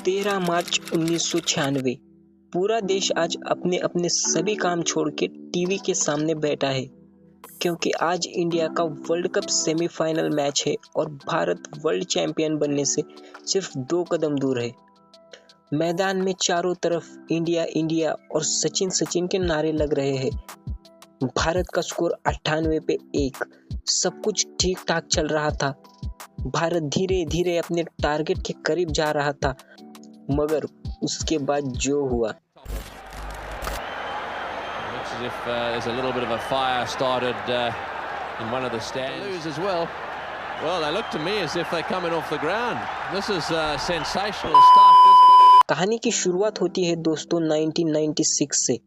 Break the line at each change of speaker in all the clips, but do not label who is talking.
13 मार्च 1996। पूरा देश आज अपने अपने सभी काम छोड़ के टीवी के सामने बैठा है, क्योंकि आज इंडिया का वर्ल्ड कप सेमीफाइनल मैच है और भारत वर्ल्ड चैंपियन बनने से सिर्फ 2 कदम दूर है। मैदान में चारों तरफ इंडिया इंडिया और सचिन सचिन के नारे लग रहे हैं। भारत का स्कोर 98 पे 1। सब कुछ ठीक ठाक चल रहा था। भारत धीरे धीरे अपने टारगेट के करीब जा रहा था, मगर उसके बाद जो हुआ,
Looks as if there's a little bit of a fire started in one of the stands as well. Well, they look to me as if they're coming off the ground. This is sensational stuff.
कहानी की शुरुआत होती है दोस्तों 1996 से।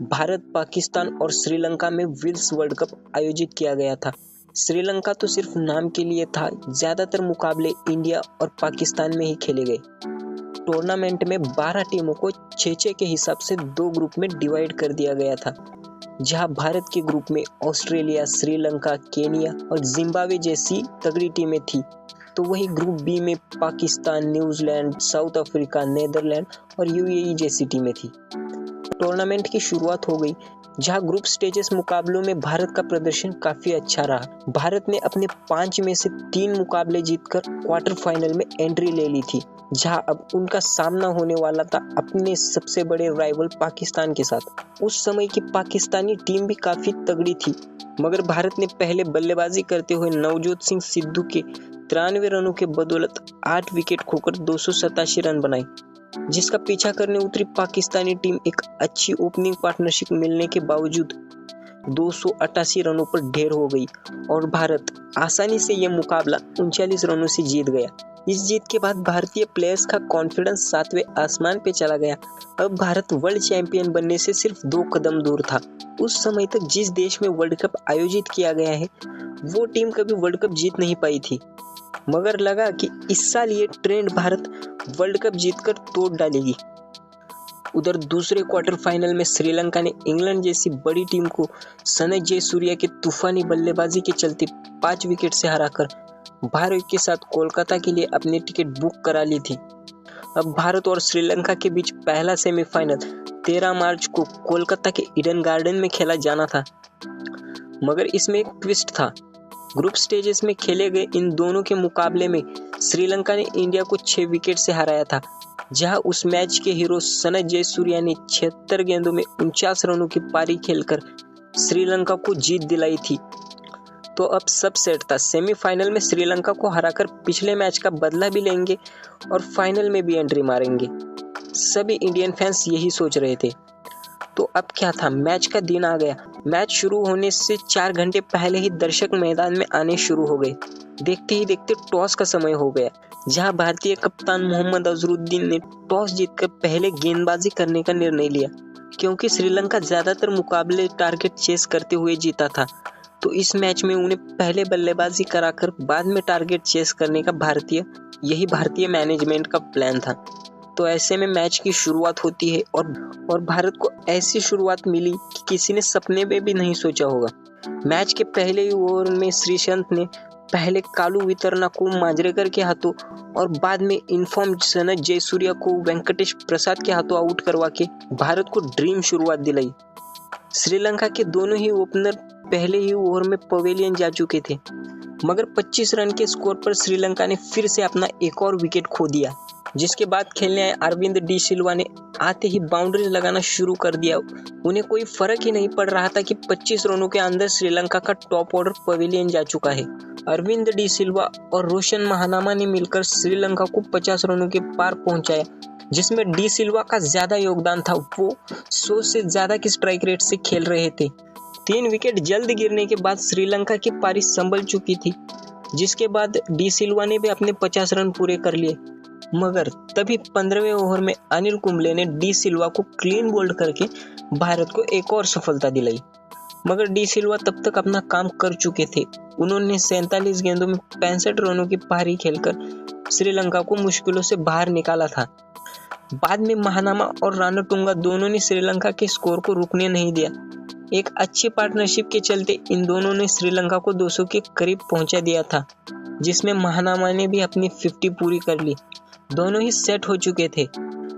भारत, पाकिस्तान और श्रीलंका में Wills world cup आयोजित किया गया था। श्रीलंका तो सिर्फ नाम के लिए था, ज्यादातर मुकाबले इंडिया और पाकिस्तान में ही खेले गए। टूर्नामेंट में 12 टीमों को 6-6 के हिसाब से 2 ग्रुप में डिवाइड कर दिया गया था, जहां भारत के ग्रुप में ऑस्ट्रेलिया, श्रीलंका, केनिया और जिम्बाब्वे जैसी तगड़ी टीमें थी, तो वही ग्रुप बी में Pakistan, New Zealand, South Africa, Netherland और यूएई जैसी टीमें थी। टूर्नामेंट की शुरुआत हो गई, जहां ग्रुप स्टेजेस मुकाबलों में भारत का प्रदर्शन काफी अच्छा रहा। भारत ने अपने 5 में से 3 मुकाबले जीतकर क्वार्टर फाइनल में एंट्री ले ली थी, जहां अब उनका सामना होने वाला था अपने सबसे बड़े राइवल पाकिस्तान के साथ। उस समय की पाकिस्तानी टीम भी काफी तगड़ी थी, मगर भारत ने पहले बल्लेबाजी करते हुए नवजोत सिंह सिद्धू के 93 रनों के बदौलत 8 विकेट खोकर 287 रन बनाए, जिसका पीछा करने उतरी पाकिस्तानी टीम एक अच्छी ओपनिंग पार्टनरशिप मिलने के बावजूद 288 रनों पर ढेर हो गई और भारत आसानी से यह मुकाबला 39 रनों से जीत गया। इस जीत के बाद भारतीय प्लेयर्स का कॉन्फिडेंस 7वें आसमान पे चला गया। अब भारत वर्ल्ड चैंपियन बनने से सिर्फ 2 कदम दूर था। उस समय तक जिस देश में वर्ल्ड कप आयोजित किया गया है, वो टीम कभी वर्ल्ड कप जीत नहीं पाई थी, मगर लगा कि इस साल ये ट्रेंड भारत वर्ल्ड कप जीतकर तोड़ डालेगी। उधर दूसरे क्वार्टर फाइनल में श्रीलंका ने इंग्लैंड जैसी बड़ी टीम को सनय जयसूर्या के तूफानी बल्लेबाजी के चलते 5 विकेट से हराकर भारत के साथ कोलकाता के लिए अपनी टिकट बुक करा ली थी। अब भारत और श्रीलंका के बीच पहला सेमीफाइनल 13 मार्च को कोलकाता के ईडन गार्डन में खेला जाना था, मगर इसमें एक ट्विस्ट था। ग्रुप स्टेजेस में खेले गए इन दोनों के मुकाबले में श्रीलंका ने इंडिया को 6 विकेट से हराया था, जहां उस मैच के हीरो सनय जयसूर्या ने 76 गेंदों में 49 रनों की पारी खेलकर श्रीलंका को जीत दिलाई थी। तो अब सब सेट था। सेमीफाइनल में श्रीलंका को हराकर पिछले मैच का बदला भी लेंगे और फाइनल में भी एंट्री मारेंगे। सभी इंडियन फैंस यही सोच रहे थे। तो अब क्या था, मैच का दिन आ गया। मैच शुरू होने से 4 घंटे पहले ही दर्शक मैदान में आने शुरू हो गए। देखते ही देखते टॉस का समय हो गया, जहां भारतीय कप्तान मोहम्मद अजहरुद्दीन ने टॉस जीतकर पहले गेंदबाजी करने का निर्णय लिया। क्योंकि श्रीलंका ज्यादातर मुकाबले टारगेट चेस करते हुए जीता था, तो इस मैच में उन्हें पहले बल्लेबाजी कराकर बाद में टारगेट चेस करने का भारतीय मैनेजमेंट का प्लान था। तो ऐसे में मैच की शुरुआत होती है और भारत को ऐसी शुरुआत मिली कि किसी ने सपने में भी नहीं सोचा होगा। मैच के पहले ही ओवर में श्रीसंत ने पहले कालू वितरणा को मांजरेकर के हाथों और बाद में इन्फॉर्म सनय जयसूर्या को वेंकटेश प्रसाद के हाथों आउट करवा के भारत को ड्रीम शुरुआत दिलाई। श्रीलंका के दोनों ही ओपनर पहले ही ओवर में पवेलियन जा चुके थे, मगर 25 रन के स्कोर पर श्रीलंका ने फिर से अपना एक और विकेट खो दिया, जिसके बाद खेलने आए अरविंद डी सिल्वा ने आते ही बाउंड्री लगाना शुरू कर दिया। उन्हें कोई फर्क ही नहीं पड़ रहा था कि 25 रनों के अंदर श्रीलंका का टॉप ऑर्डर पवेलियन जा चुका है। अरविंद डी सिल्वा और रोशन महानामा ने मिलकर श्रीलंका को 50 रनों के पार पहुंचाया, जिसमें डी सिल्वा का ज्यादा योगदान था। वो 100 से ज्यादा की स्ट्राइक रेट से खेल रहे थे। 3 विकेट जल्द गिरने के बाद श्रीलंका की पारी संभल चुकी थी, जिसके बाद डी सिल्वा ने भी अपने 50 रन पूरे कर लिए। मगर तभी 15वें ओवर में अनिल कुंबले ने डी सिल्वा को क्लीन बोल्ड करके भारत को एक और सफलता दिलाई। मगर डी सिल्वा तब तक अपना काम कर चुके थे। उन्होंने 47 गेंदों में 65 रनों की पारी खेलकर श्रीलंका को मुश्किलों से बाहर निकाला था। बाद में महानामा और रानाटुंगा दोनों ने श्रीलंका के स्कोर को रुकने नहीं दिया। एक अच्छी पार्टनरशिप के चलते इन दोनों ने श्रीलंका को 200 के करीब पहुंचा दिया था, जिसमें महानामा ने भी अपनी 50 पूरी कर ली। दोनों ही सेट हो चुके थे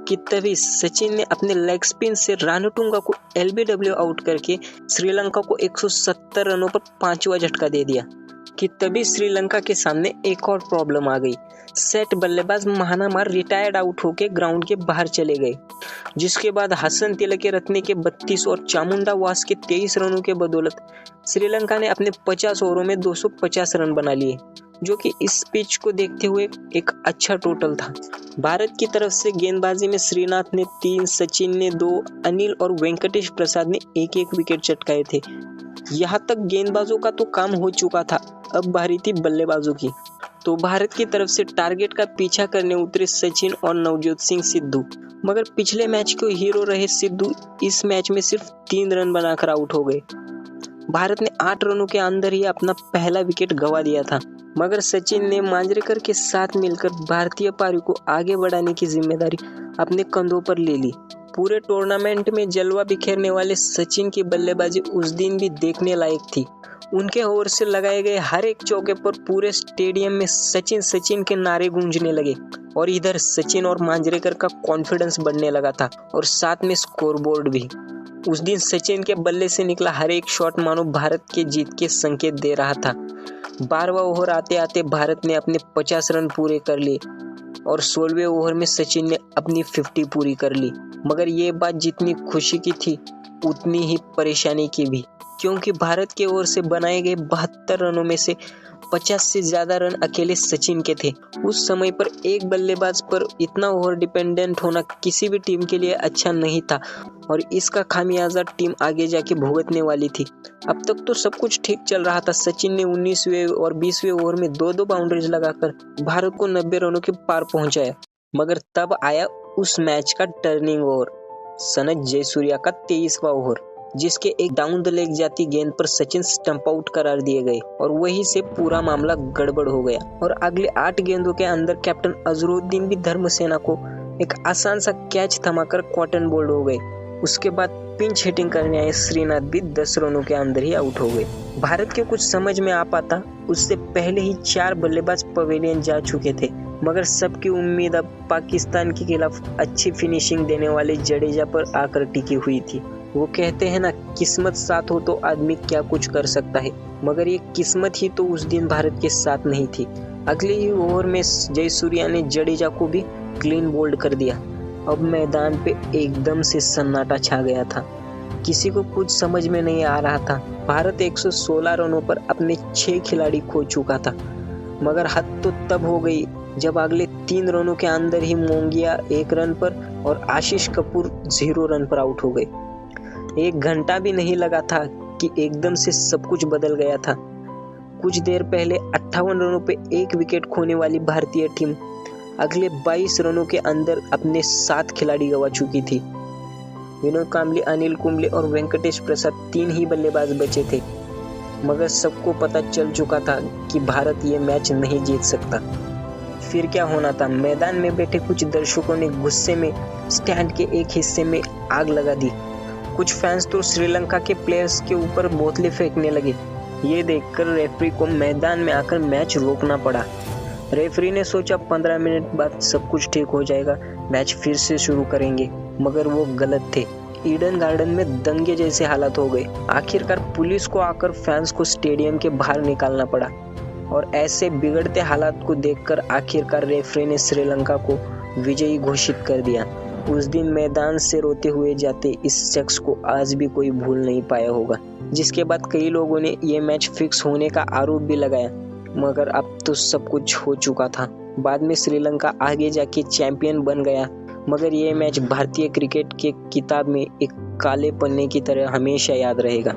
कि तभी सचिन ने अपने लेग स्पिन से रानटुंगा को LBW आउट करके श्रीलंका को 170 रनों पर 5वां झटका दे दिया कि तभी श्रीलंका के सामने एक और प्रॉब्लम आ गई। सेट बल्लेबाज महानामार रिटायर्ड आउट होकर ग्राउंड के बाहर चले गए, जिसके बाद हसन तिलके रत्ने के 32 और चामुंडा वास के 23 रनों के बदौलत श्रीलंका ने अपने 50 ओवरों में 250 रन बना लिए, जो कि इस पिच को देखते हुए एक अच्छा टोटल था। भारत की तरफ से गेंदबाजी में श्रीनाथ ने 3, सचिन ने 2, अनिल और वेंकटेश प्रसाद ने 1-1 विकेट चटकाए थे। यहाँ तक गेंदबाजों का तो काम हो चुका था, अब बारी थी बल्लेबाजों की। तो भारत की तरफ से टारगेट का पीछा करने उतरे सचिन और नवजोत सिंह सिद्धू, मगर पिछले मैच के हीरो रहे सिद्धू इस मैच में सिर्फ 3 रन बनाकर आउट हो गए। भारत ने 8 रनों के अंदर ही अपना पहला विकेट गंवा दिया था, मगर सचिन ने मांजरेकर के साथ मिलकर भारतीय पारी को आगे बढ़ाने की जिम्मेदारी अपने कंधों पर ले ली। पूरे टूर्नामेंट में जलवा बिखेरने वाले सचिन की बल्लेबाजी उस दिन भी देखने लायक थी। उनके ओवर से लगाए गए हर एक चौके पर पूरे स्टेडियम में सचिन सचिन के नारे गूंजने लगे और इधर सचिन और मांजरेकर का कॉन्फिडेंस बढ़ने लगा था और साथ में स्कोरबोर्ड भी। उस दिन सचिन के बल्ले से निकला हर एक शॉट मानो भारत के जीत के संकेत दे रहा था। 12वां ओवर आते आते भारत ने अपने 50 रन पूरे कर लिए और 16वें ओवर में सचिन ने अपनी 50 पूरी कर ली। मगर ये बात जितनी खुशी की थी उतनी ही परेशानी की भी, क्योंकि भारत के ओर से बनाए गए 72 रनों में से 50 से ज्यादा रन अकेले सचिन के थे। उस समय पर एक बल्लेबाज पर इतना ओवर डिपेंडेंट होना किसी भी टीम के लिए अच्छा नहीं था और इसका खामियाजा टीम आगे जाके भुगतने वाली थी। अब तक तो सब कुछ ठीक चल रहा था। सचिन ने 19वें और 20वें ओवर में 2-2 बाउंड्रीज लगाकर भारत को 90 रनों के पार पहुंचाया। मगर तब आया उस मैच का टर्निंग ओवर, सनत जयसूर्या का 23वां ओवर, जिसके एक डाउन द लेग जाती गेंद पर सचिन स्टंप आउट करार दिए गए और वहीं से पूरा मामला गड़बड़ हो गया और अगले 8 गेंदों के अंदर कैप्टन अजरुद्दीन भी धर्मसेना को एक आसान सा कैच थमाकर कॉटन बोल्ड हो गए। उसके बाद पिंच हिटिंग करने आए श्रीनाथ भी 10 रनों के अंदर ही आउट हो गए। भारत के कुछ समझ में आ पाता उससे पहले ही 4 बल्लेबाज पवेलियन जा चुके थे, मगर सबकी उम्मीद अब पाकिस्तान के खिलाफ अच्छी फिनिशिंग देने वाले जडेजा पर आकर टिकी हुई थी। वो कहते हैं ना, किस्मत साथ हो तो आदमी क्या कुछ कर सकता है, मगर ये किस्मत ही तो उस दिन भारत के साथ नहीं थी। अगले ही ओवर में जयसूर्या ने जडेजा को भी क्लीन बोल्ड कर दिया। अब मैदान पे एकदम से सन्नाटा छा गया था, किसी को कुछ समझ में नहीं आ रहा था। भारत 116 रनों पर अपने 6 खिलाड़ी खो चुका था, मगर हद तो तब हो गई जब अगले 3 रनों के अंदर ही मोंगिया 1 रन पर और आशीष कपूर 0 रन पर आउट हो गए। 1 घंटा भी नहीं लगा था कि एकदम से सब कुछ बदल गया था। कुछ देर पहले 58 रनों पे 1 विकेट खोने वाली भारतीय टीम अगले 22 रनों के अंदर अपने 7 खिलाड़ी गंवा चुकी थी। विनोद कांबली, अनिल कुंबले और वेंकटेश प्रसाद 3 ही बल्लेबाज बचे थे, मगर सबको पता चल चुका था कि भारत ये मैच नहीं जीत सकता। फिर क्या होना था? मैदान में बैठे कुछ दर्शकों ने गुस्से में स्टैंड के एक हिस्से में आग लगा दी। कुछ फैंस तो श्रीलंका के प्लेयर्स के ऊपर बोतलें फेंकने लगे। ये देखकर रेफरी को मैदान में आकर मैच रोकना पड़ा। रेफरी ने सोचा 15 मिनट बाद सब कुछ ठीक हो जाएगा, मैच फिर से शुरू करेंगे, मगर वो गलत थे। ईडन गार्डन में दंगे जैसे हालात हो गए। आखिरकार पुलिस को आकर फैंस को स्टेडियम के बाहर निकालना पड़ा और ऐसे बिगड़ते हालात को देखकर आखिरकार रेफरी ने श्रीलंका को विजयी घोषित कर दिया। उस दिन मैदान से रोते हुए जाते इस शख्स को आज भी कोई भूल नहीं पाया होगा, जिसके बाद कई लोगों ने ये मैच फिक्स होने का आरोप भी लगाया, मगर अब तो सब कुछ हो चुका था। बाद में श्रीलंका आगे जाके चैंपियन बन गया, मगर ये मैच भारतीय क्रिकेट के किताब में एक काले पन्ने की तरह हमेशा याद रहेगा।